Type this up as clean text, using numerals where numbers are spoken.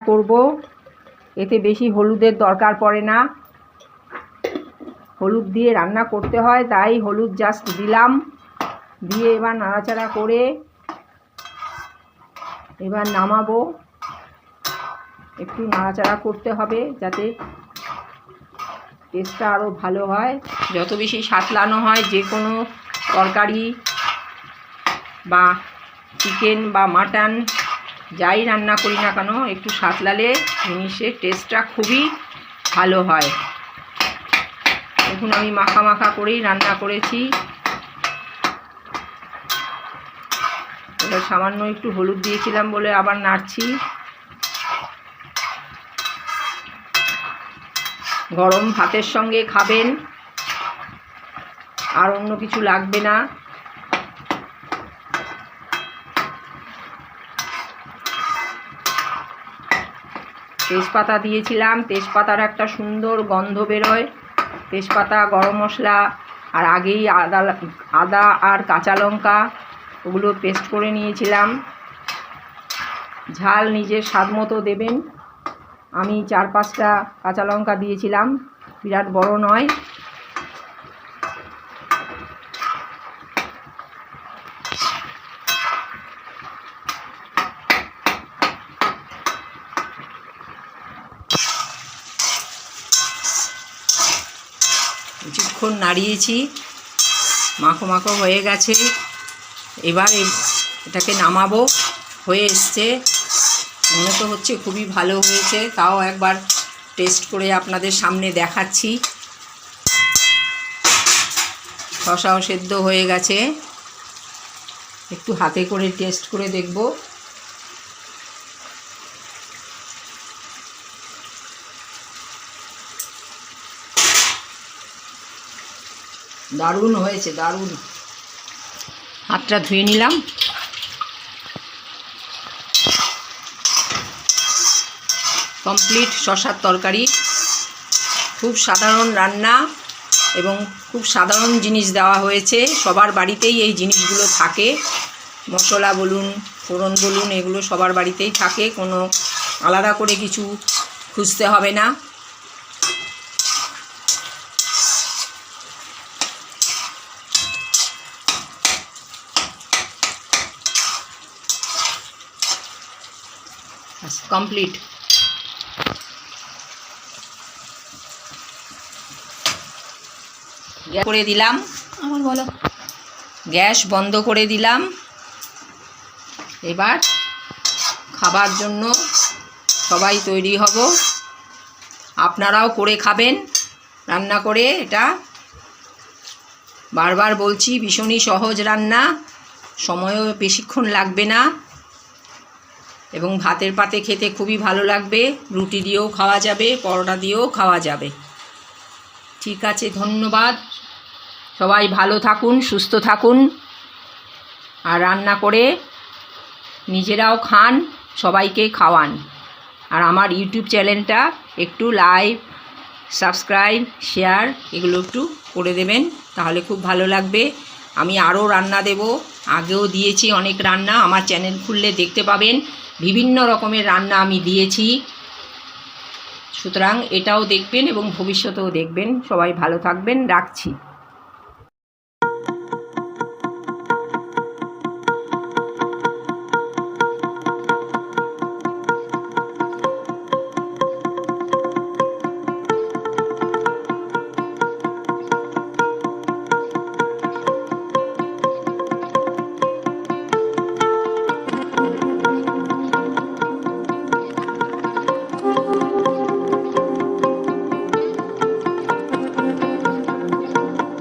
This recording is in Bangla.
করব। এতে বেশি হলুদের দরকার পড়ে না, হলুদ দিয়ে রান্না করতে হয়, তাই হলুদ জাস্ট দিলাম। দিয়ে এবার নাড়াচাড়া করে এবার নামাবো। একটু নাড়াচাড়া করতে হবে যাতে টেস্টটা আরও ভালো হয়। যত বেশি সাঁতলানো হয় যে কোনো তরকারি বা চিকেন বা মাটন যাই রান্না করি না কেন, একটু সাঁতলালে জিনিসের টেস্টটা খুবই ভালো হয়। দেখুন আমি মাখা মাখা করেই রান্না করেছি। এবার সামান্য একটু হলুদ দিয়েছিলাম বলে আবার নাড়ছি। গরম ভাতের সঙ্গে খাবেন, আর অন্য কিছু লাগবে না। তেজপাতা দিয়েছিলাম, তেজপাতার একটা সুন্দর গন্ধ বেরোয়। তেজপাতা, গরম মশলা, আর আগেই আদা আর কাঁচা লঙ্কা ওগুলো পেস্ট করে নিয়েছিলাম। ঝাল নিজের স্বাদ মতো দেবেন। আমি 4-5টা কাঁচা লঙ্কা দিয়েছিলাম, বিরাট বড় নয়। কিছুক্ষণ নাড়িয়েছি, মাখো মাখো হয়ে গেছে। এবার এটাকে নামাবো। হয়ে এসছে, মনে তো হচ্ছে খুবই ভালো হয়েছে। তাও একবার টেস্ট করে আপনাদের সামনে দেখাচ্ছি। শসাও সেদ্ধ হয়ে গেছে, একটু হাতে করে টেস্ট করে দেখব। দারুণ হয়েছে, দারুণ। হাতটা ধুয়ে নিলাম। কমপ্লিট শসার তরকারি। খুব সাধারণ রান্না এবং খুব সাধারণ জিনিস দেওয়া হয়েছে। সবার বাড়িতেই এই জিনিসগুলো থাকে, মশলা বলুন, ফোড়ন বলুন, এগুলো সবার বাড়িতেই থাকে। কোনো আলাদা করে কিছু খুঁজতে হবে না। কমপ্লিট। করে দিলাম, আমার বলো, গ্যাস বন্ধ করে দিলাম। এবার খাবার জন্য সবাই তৈরি হব। আপনারাও করে খাবেন রান্না করে। এটা বারবার বলছি, ভীষণই সহজ রান্না, সময়ও বেশিক্ষণ লাগবে না এবং ভাতের পাতে খেতে খুবই ভালো লাগবে। রুটি দিয়েও খাওয়া যাবে, পরোটা দিয়েও খাওয়া যাবে। ঠিক আছে, ধন্যবাদ। সবাই ভালো থাকুন, সুস্থ থাকুন, আর রান্না করে নিজেরাও খান, সবাইকে খাওয়ান। আর আমার ইউটিউব চ্যানেলটা একটু লাইক, সাবস্ক্রাইব, শেয়ার এগুলো একটু করে দেবেন, তাহলে খুব ভালো লাগবে। আমি আরও রান্না দেব, আগেও দিয়েছি অনেক রান্না। আমার চ্যানেল খুললে দেখতে পাবেন বিভিন্ন রকমের রান্না আমি দিয়েছি। সুতরাং এটাও দেখবেন এবং ভবিষ্যতেও দেখবেন। সবাই ভালো থাকবেন, রাখছি।